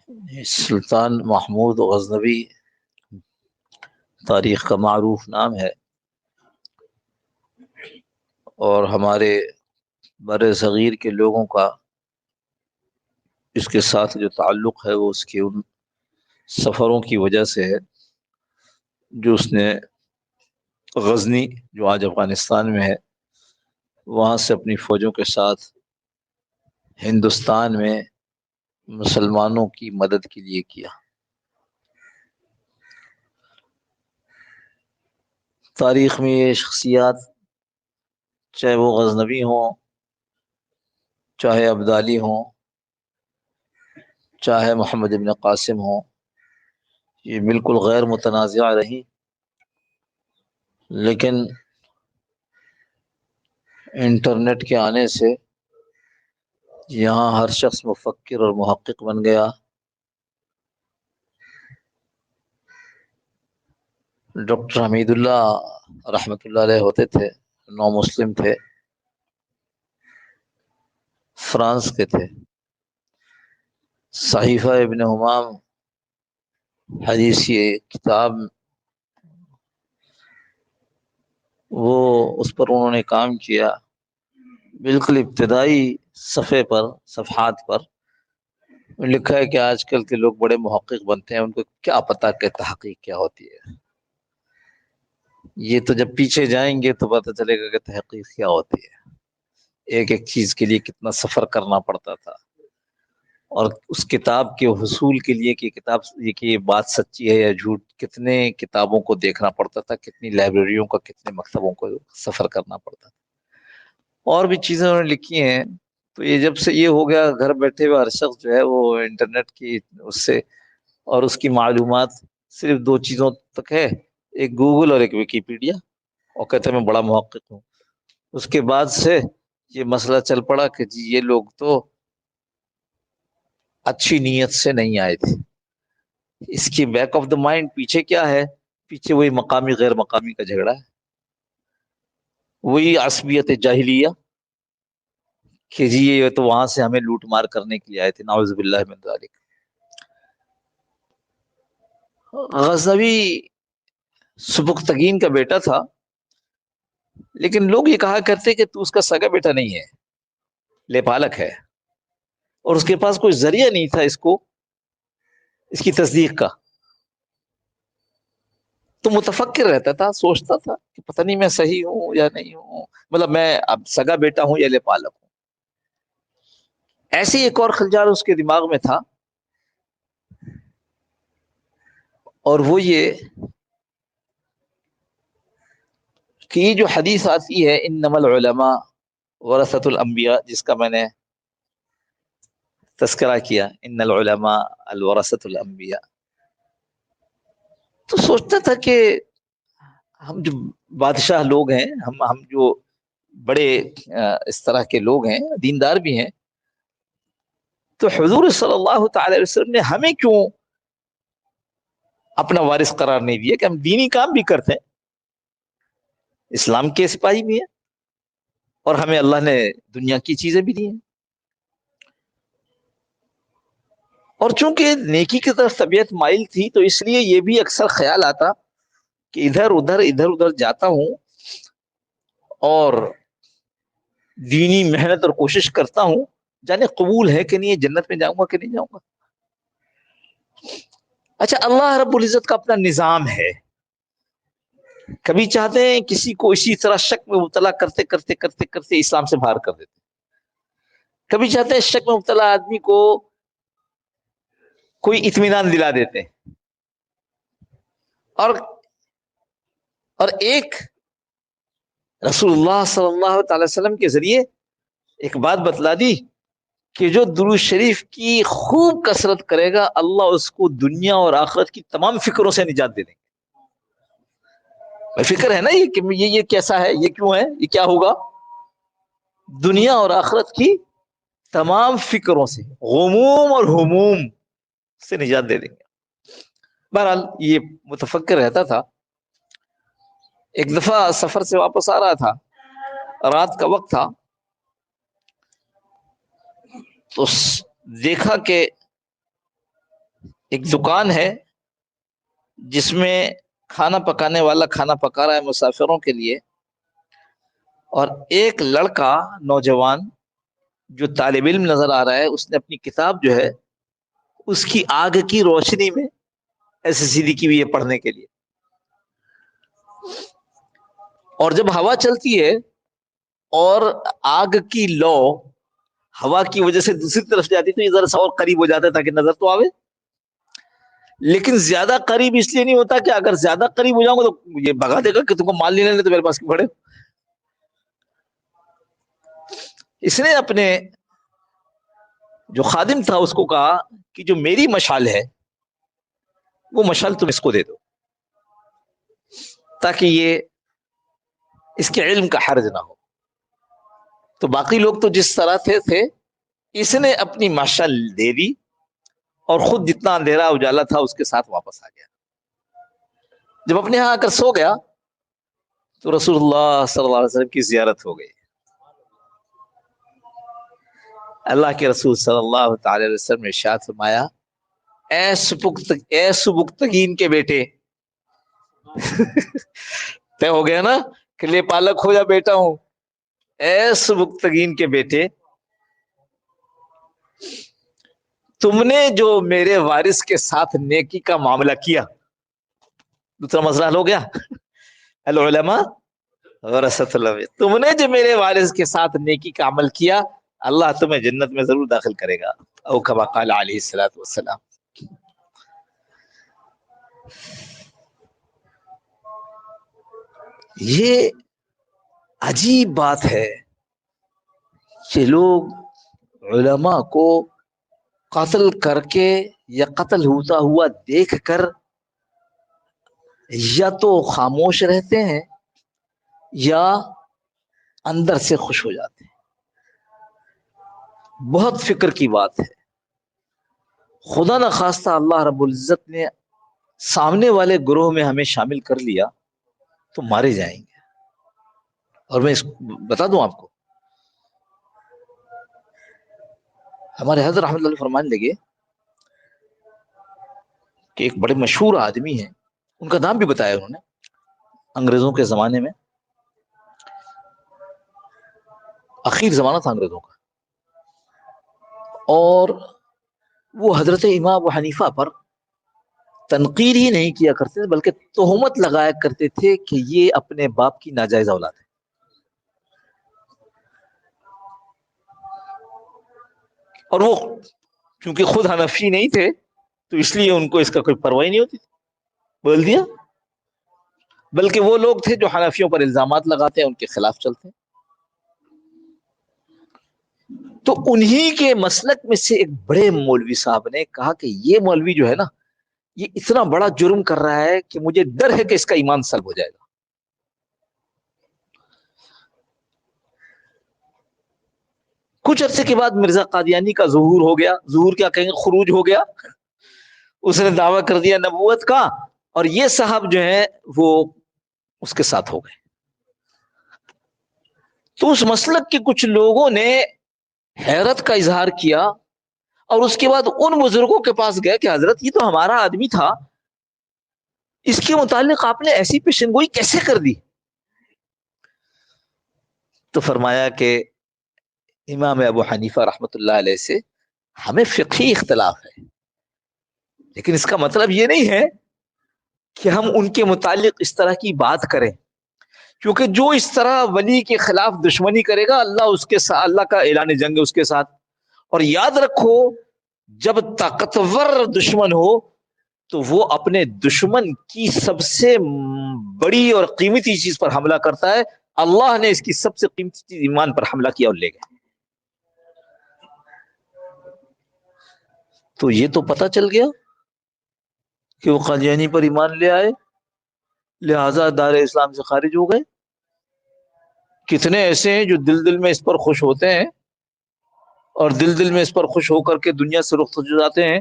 سلطان محمود غزنوی تاریخ کا معروف نام ہے، اور ہمارے بر صغیر کے لوگوں کا اس کے ساتھ جو تعلق ہے وہ اس کے ان سفروں کی وجہ سے ہے جو اس نے غزنی، جو آج افغانستان میں ہے، وہاں سے اپنی فوجوں کے ساتھ ہندوستان میں مسلمانوں کی مدد کے لیے کیا۔ تاریخ میں یہ شخصیات، چاہے وہ غزنوی ہوں، چاہے ابدالی ہوں، چاہے محمد ابن قاسم ہوں، یہ بالکل غیر متنازع رہی، لیکن انٹرنیٹ کے آنے سے یہاں ہر شخص مفکر اور محقق بن گیا۔ ڈاکٹر حمید اللہ رحمۃ اللہ علیہ ہوتے تھے، نو مسلم تھے، فرانس کے تھے۔ صحیفہ ابن حمام حدیث یہ کتاب، وہ اس پر انہوں نے کام کیا۔ بالکل ابتدائی صفحات پر لکھا ہے کہ آج کل کے لوگ بڑے محقق بنتے ہیں، ان کو کیا پتا کہ تحقیق کیا ہوتی ہے۔ یہ تو جب پیچھے جائیں گے تو پتہ چلے گا کہ تحقیق کیا ہوتی ہے، ایک ایک چیز کے لیے کتنا سفر کرنا پڑتا تھا، اور اس کتاب کے حصول کے لیے کہ کتاب یہ بات سچی ہے یا جھوٹ، کتنے کتابوں کو دیکھنا پڑتا تھا، کتنی لائبریریوں کا، کتنے مکتبوں کو سفر کرنا پڑتا تھا۔ اور بھی چیزیں انہوں نے لکھی ہیں۔ تو یہ جب سے یہ ہو گیا، گھر بیٹھے ہوئے ہر شخص جو ہے وہ انٹرنیٹ کی اس سے، اور اس کی معلومات صرف دو چیزوں تک ہے، ایک گوگل اور ایک ویکیپیڈیا، اور کہتے ہیں میں بڑا محقق ہوں۔ اس کے بعد سے یہ مسئلہ چل پڑا کہ جی یہ لوگ تو اچھی نیت سے نہیں آئے تھے، اس کی بیک آف دا مائنڈ پیچھے کیا ہے؟ پیچھے وہی مقامی غیر مقامی کا جھگڑا ہے، وہی عصبیت جاہلیہ کہ جی یہ تو وہاں سے ہمیں لوٹ مار کرنے کے لیے آئے تھے، نعوذ باللہ من ذالک۔ غزنوی سبکتگین کا بیٹا تھا، لیکن لوگ یہ کہا کرتے کہ تو اس کا سگا بیٹا نہیں ہے، لے پالک ہے، اور اس کے پاس کوئی ذریعہ نہیں تھا اس کی تصدیق کا۔ تو متفکر رہتا تھا، سوچتا تھا کہ پتہ نہیں میں صحیح ہوں یا نہیں ہوں، مطلب میں اب سگا بیٹا ہوں یا لے پالک ہوں۔ ایسے ہی ایک اور خلجال اس کے دماغ میں تھا، اور وہ یہ کہ یہ جو حدیث آتی ہے انما العلماء ورثۃ الانبیاء، جس کا میں نے تذکرہ کیا، ان العلماء الورثۃ الانبیاء، تو سوچتا تھا کہ ہم جو بادشاہ لوگ ہیں، ہم جو بڑے اس طرح کے لوگ ہیں، دیندار بھی ہیں، تو حضور صلی اللہ تعالی علیہ وسلم نے ہمیں کیوں اپنا وارث قرار نہیں دیا کہ ہم دینی کام بھی کرتے ہیں، اسلام کے سپاہی بھی ہیں، اور ہمیں اللہ نے دنیا کی چیزیں بھی دی ہیں۔ اور چونکہ نیکی کی طرف طبیعت مائل تھی، تو اس لیے یہ بھی اکثر خیال آتا کہ ادھر ادھر جاتا ہوں اور دینی محنت اور کوشش کرتا ہوں، جانے قبول ہے کہ نہیں، جنت میں جاؤں گا کہ نہیں جاؤں گا۔ اچھا، اللہ رب العزت کا اپنا نظام ہے، کبھی چاہتے ہیں کسی کو اسی طرح شک میں مبتلا کرتے کرتے کرتے کرتے اسلام سے باہر کر دیتے، کبھی چاہتے ہیں شک میں مبتلا آدمی کو کوئی اطمینان دلا دیتے ہیں، اور ایک رسول اللہ صلی اللہ تعالی وسلم کے ذریعے ایک بات بتلا دی کہ جو درود شریف کی خوب کثرت کرے گا، اللہ اس کو دنیا اور آخرت کی تمام فکروں سے نجات دے دیں گے۔ فکر ہے نا یہ کہ یہ کیسا ہے، یہ کیوں ہے، یہ کیا ہوگا؟ دنیا اور آخرت کی تمام فکروں سے، غموم اور ہموم سے نجات دے دیں گے۔ بہرحال یہ متفکر رہتا تھا۔ ایک دفعہ سفر سے واپس آ رہا تھا، رات کا وقت تھا، تو دیکھا کہ ایک دکان ہے جس میں کھانا پکانے والا کھانا پکا رہا ہے مسافروں کے لیے، اور ایک لڑکا نوجوان جو طالب علم نظر آ رہا ہے، اس نے اپنی کتاب جو ہے اس کی آگ کی روشنی میں ایسے سیدھی کی ہوئی ہے پڑھنے کے لیے. اور جب ہوا چلتی ہے اور آگ کی لو ہوا کی وجہ سے دوسری طرف جاتی تو یہ ذرا سا اور قریب ہو جاتا ہے تاکہ نظر تو آوے، لیکن زیادہ قریب اس لیے نہیں ہوتا کہ اگر زیادہ قریب ہو جاؤں گا تو یہ بھگا دے گا کہ تم کو مال نہیں لینے تو میرے پاس کیوں کھڑے. اس نے اپنے جو خادم تھا اس کو کہا کہ جو میری مشعل ہے وہ مشعل تم اس کو دے دو تاکہ یہ اس کے علم کا حرج نہ ہو. تو باقی لوگ تو جس طرح تھے اس نے اپنی مشعل دے دی اور خود جتنا اندھیرا اجالا تھا اس کے ساتھ واپس آ گیا. جب اپنے یہاں آ کر سو گیا تو رسول اللہ صلی اللہ علیہ وسلم کی زیارت ہو گئی. اللہ کے رسول صلی اللہ تعالی علیہ وسلم نے ارشاد فرمایا، اے سبکتگین کے بیٹے طے ہو گیا نا کہ لے پالک ہو یا بیٹا ہوں. اے سبکتگین کے بیٹے، تم نے جو میرے وارث کے ساتھ نیکی کا معاملہ کیا، دوسرا مسئلہ حل ہو گیا. العلماء ورثۃ الانبیاء، تم نے جو میرے وارث کے ساتھ نیکی کا عمل کیا اللہ تمہیں جنت میں ضرور داخل کرے گا، او کما قال علیہ الصلوۃ والسلام. یہ عجیب بات ہے کہ لوگ علماء کو قتل کر کے یا قتل ہوتا ہوا دیکھ کر یا تو خاموش رہتے ہیں یا اندر سے خوش ہو جاتے ہیں. بہت فکر کی بات ہے. خدا نخواستہ اللہ رب العزت نے سامنے والے گروہ میں ہمیں شامل کر لیا تو مارے جائیں گے. اور میں بتا دوں آپ کو، ہمارے حضرت رحمۃ اللہ فرمانے لگے کہ ایک بڑے مشہور آدمی ہیں، ان کا نام بھی بتایا انہوں نے، انگریزوں کے زمانے میں، اخیر زمانہ تھا انگریزوں کا، اور وہ حضرت امام ابو حنیفہ پر تنقید ہی نہیں کیا کرتے تھے بلکہ تہمت لگایا کرتے تھے کہ یہ اپنے باپ کی ناجائز اولاد ہے. اور وہ چونکہ خود حنفی نہیں تھے تو اس لیے ان کو اس کا کوئی پرواہ نہیں ہوتی تھی، بول دیا. بلکہ وہ لوگ تھے جو حنفیوں پر الزامات لگاتے ہیں ان کے خلاف چلتے ہیں. تو انہی کے مسلک میں سے ایک بڑے مولوی صاحب نے کہا کہ یہ مولوی جو ہے نا یہ اتنا بڑا جرم کر رہا ہے کہ مجھے ڈر ہے کہ اس کا ایمان سلب ہو جائے گا. کچھ عرصے کے بعد مرزا قادیانی کا ظہور ہو گیا، ظہور کیا کہیں گے، خروج ہو گیا. اس نے دعویٰ کر دیا نبوت کا، اور یہ صاحب جو ہیں وہ اس کے ساتھ ہو گئے. تو اس مسلک کے کچھ لوگوں نے حیرت کا اظہار کیا اور اس کے بعد ان بزرگوں کے پاس گئے کہ حضرت یہ تو ہمارا آدمی تھا، اس کے متعلق آپ نے ایسی پیشن گوئی کیسے کر دی؟ تو فرمایا کہ امام ابو حنیفہ رحمۃ اللہ علیہ سے ہمیں فقہی اختلاف ہے، لیکن اس کا مطلب یہ نہیں ہے کہ ہم ان کے متعلق اس طرح کی بات کریں، کیونکہ جو اس طرح ولی کے خلاف دشمنی کرے گا اللہ اس کے ساتھ، اللہ کا اعلان جنگ ہے اس کے ساتھ. اور یاد رکھو جب طاقتور دشمن ہو تو وہ اپنے دشمن کی سب سے بڑی اور قیمتی چیز پر حملہ کرتا ہے. اللہ نے اس کی سب سے قیمتی چیز ایمان پر حملہ کیا اور لے گئے. تو یہ تو پتہ چل گیا کہ وہ قادیانی پر ایمان لے آئے لہذا دار اسلام سے خارج ہو گئے. کتنے ایسے ہیں جو دل دل میں اس پر خوش ہوتے ہیں اور دل دل میں اس پر خوش ہو کر کے دنیا سے رخ ہو جاتے ہیں،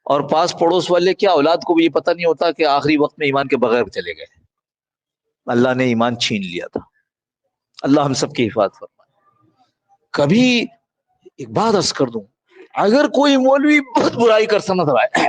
اور پاس پڑوس والے کیا اولاد کو بھی یہ پتہ نہیں ہوتا کہ آخری وقت میں ایمان کے بغیر چلے گئے. اللہ نے ایمان چھین لیا تھا. اللہ ہم سب کی حفاظت فرمائے. کبھی ایک بات عرض کر دوں، اگر کوئی مولوی بہت برائی کر سمجھ رہا ہے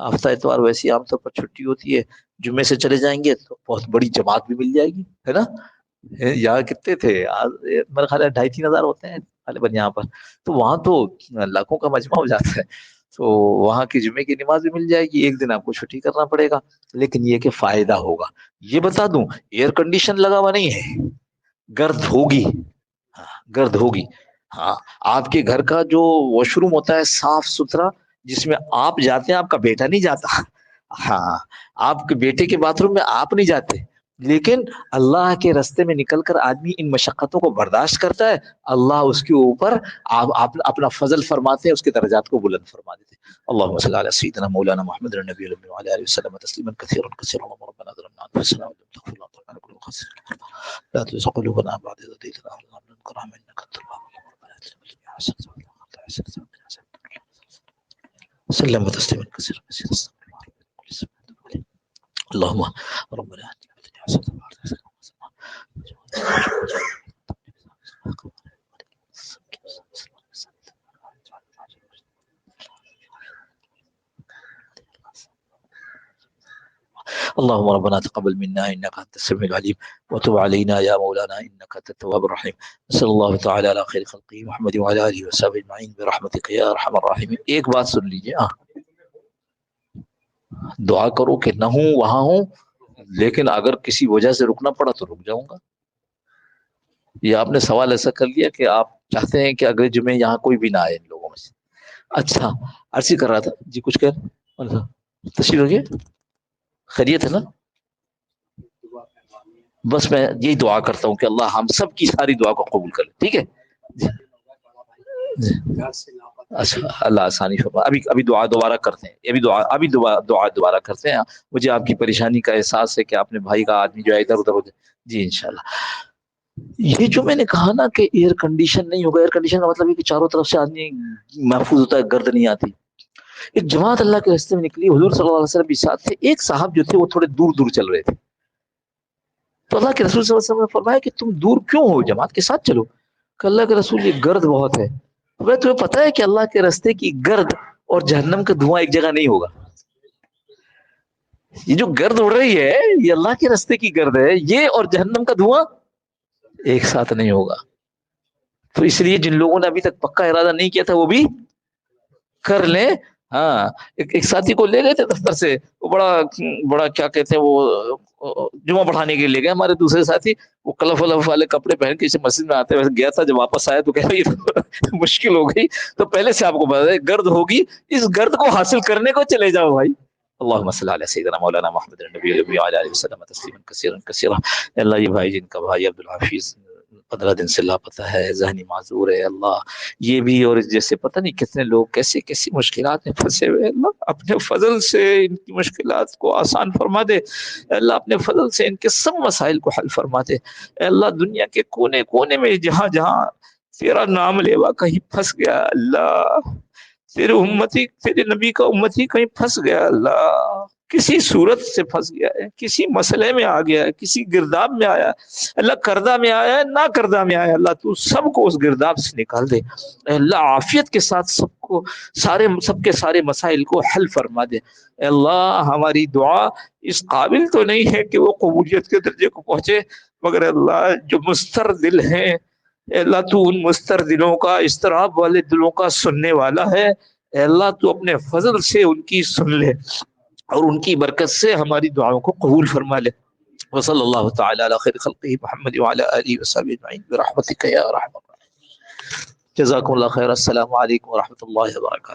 ہفتہ اتوار ویسے عام طور پر چھٹی ہوتی ہے، جمعے سے چلے جائیں گے تو بہت بڑی جماعت بھی مل جائے گی، ہے نا؟ یہاں کتنے تھے آج؟ میرا خیال ہے 2,500-3,000 ہوتے ہیں غالباً یہاں پر، تو وہاں تو لاکھوں کا مجمع ہو جاتا ہے، تو وہاں کی جمعے کی نماز بھی مل جائے گی، ایک دن آپ کو چھٹی کرنا پڑے گا، لیکن یہ کہ فائدہ ہوگا۔ یہ بتا دوں، ایئر کنڈیشن لگا ہوا نہیں ہے، گرد ہوگی، ہاں گرد ہوگی، ہاں۔ آپ کے گھر کا جو واش روم ہوتا ہے صاف ستھرا، جس میں آپ جاتے ہیں، آپ کا بیٹا نہیں جاتا، ہاں، آپ کے بیٹے کے باتھ روم میں آپ نہیں جاتے، لیکن اللہ کے رستے میں نکل کر آدمی ان مشقتوں کو برداشت کرتا ہے، اللہ اس کے اوپر آپ اپنا فضل فرماتے ہیں، اس کے درجات کو بلند فرما دیتے ہیں۔ اللهم صل على سيدنا مولانا محمد النبي الأمي وعلى آله وسلم تسليما كثيرا كثيرا، اللهم ربنا ظلمنا أنفسنا وإن لم تغفر لنا وترحمنا لنكن من الخاسرين، لا تزغ قلوبنا بعد إذ هديتنا وهب لنا من لدنك رحمة إنك أنت الوهاب، اللهم ربنا آتنا في الدنيا حسنة وفي الآخرة حسنة وقنا عذاب النار، سلم تسليما كثيرا كثيرا، استغفر الله ربنا من كل ذنب، اللهم ربنا آتنا في الدنيا حسنة وفي الآخرة حسنة اللهم ربنا تقبل منا انك انت السميع العليم وتب علينا يا مولانا انك انت التواب الرحيم، صلی اللہ تعالی علی خیر خلقہ محمد وعلى اله وصحبه اجمعین برحمتک یا ارحم الراحمین۔ ایک بات سن لیجیے، دعا کرو کہ نہ ہوں وہاں ہوں، لیکن اگر کسی وجہ سے رکنا پڑا تو رک جاؤں گا۔ یہ آپ نے سوال ایسا کر لیا کہ آپ چاہتے ہیں کہ اگلے جمعے یہاں کوئی بھی نہ آئے ان لوگوں میں سے۔ اچھا، عرض کر رہا تھا جی، کچھ کہہ تشریف رکھیے، خیریت ہے نا؟ بس میں یہی دعا کرتا ہوں کہ اللہ ہم سب کی ساری دعا کو قبول کر لے، ٹھیک ہے جی۔ اچھا، اللہ آسانی فرما۔ ابھی دعا دوبارہ کرتے ہیں، ابھی دعا دوبارہ کرتے ہیں۔ مجھے آپ کی پریشانی کا احساس ہے کہ آپ نے بھائی کا آدمی جو ہے ادھر ادھر ہو جائے، جی انشاءاللہ۔ یہ جو میں نے کہا نا کہ ایئر کنڈیشن نہیں ہوگا، ایئر کنڈیشن کا مطلب ہے کہ چاروں طرف سے آدمی محفوظ ہوتا ہے، گرد نہیں آتی۔ ایک جماعت اللہ کے راستے میں نکلی، حضور صلی اللہ علیہ وسلم بھی ساتھ تھے، ایک صاحب جو تھے وہ تھوڑے دور دور چل رہے تھے، تو اللہ کے رسول صلی اللہ علیہ وسلم نے فرمایا کہ تم دور کیوں ہو، جماعت کے ساتھ چلو۔ کہ اللہ کے رسول یہ گرد بہت ہے۔ تمہیں پتا ہے کہ اللہ کے راستے کی گرد اور جہنم کا دھواں ایک جگہ نہیں ہوگا؟ یہ جو گرد اڑ رہی ہے یہ اللہ کے راستے کی گرد ہے، یہ اور جہنم کا دھواں ایک ساتھ نہیں ہوگا۔ تو اس لیے جن لوگوں نے ابھی تک پکا ارادہ نہیں کیا تھا وہ بھی کر لیں۔ ہاں، ایک ساتھی کو لے گئے تھے دفتر سے، وہ بڑا کیا کہتے ہیں، وہ جمعہ پڑھانے کے لیے لے گئے ہمارے دوسرے ساتھی، وہ کلف ولف والے کپڑے پہن کے مسجد میں آتے گیا تھا، جب واپس آیا تو کہہ رہی مشکل ہو گئی۔ تو پہلے سے آپ کو بتا دیں گرد ہوگی، اس گرد کو حاصل کرنے کو چلے جاؤ بھائی۔ اللهم صل على سيدنا مولانا محمد النبي الأمي وعلى آله وسلم تسليما كثيرا كثيرا۔ اللہ یہ بھائی جن کا بھائی عبدالحفیظ 15 دن سے لاپتہ ہے، ذہنی معذور ہے، اللہ یہ بھی اور جیسے پتہ نہیں کتنے لوگ کیسی کیسی مشکلات میں پھنسے ہوئے، اللہ اپنے فضل سے ان کی مشکلات کو آسان فرما دے، اللہ اپنے فضل سے ان کے سب مسائل کو حل فرما دے، اللہ دنیا کے کونے کونے میں جہاں جہاں تیرا نام لیوا کہیں پھنس گیا، اللہ تیرے امتی، تیرے نبی کا امتی کہیں پھنس گیا، اللہ کسی صورت سے پھنس گیا ہے، کسی مسئلے میں آ گیا ہے، کسی گرداب میں آیا، اللہ کردہ میں آیا ہے، نہ کردہ میں آیا، اللہ تو سب کو اس گرداب سے نکال دے، اللہ عافیت کے ساتھ سب کے سارے مسائل کو حل فرما دے۔ اللہ ہماری دعا اس قابل تو نہیں ہے کہ وہ قبولیت کے درجے کو پہنچے، مگر اللہ جو مستر دل ہیں، اے اللہ تو ان مستر دلوں کا، اضطراب والے دلوں کا سننے والا ہے، اے اللہ تو اپنے فضل سے ان کی سن لے اور ان کی برکت سے ہماری دعاؤں کو قبول فرما لے۔ وصلی اللہ تعالی علی خیر خلقہ محمد وعلی آلہ وصحبہ اجمعین برحمتک یا ارحم الراحمین۔ جزاکم اللہ خیر، السلام علیکم ورحمۃ اللہ وبرکاتہ۔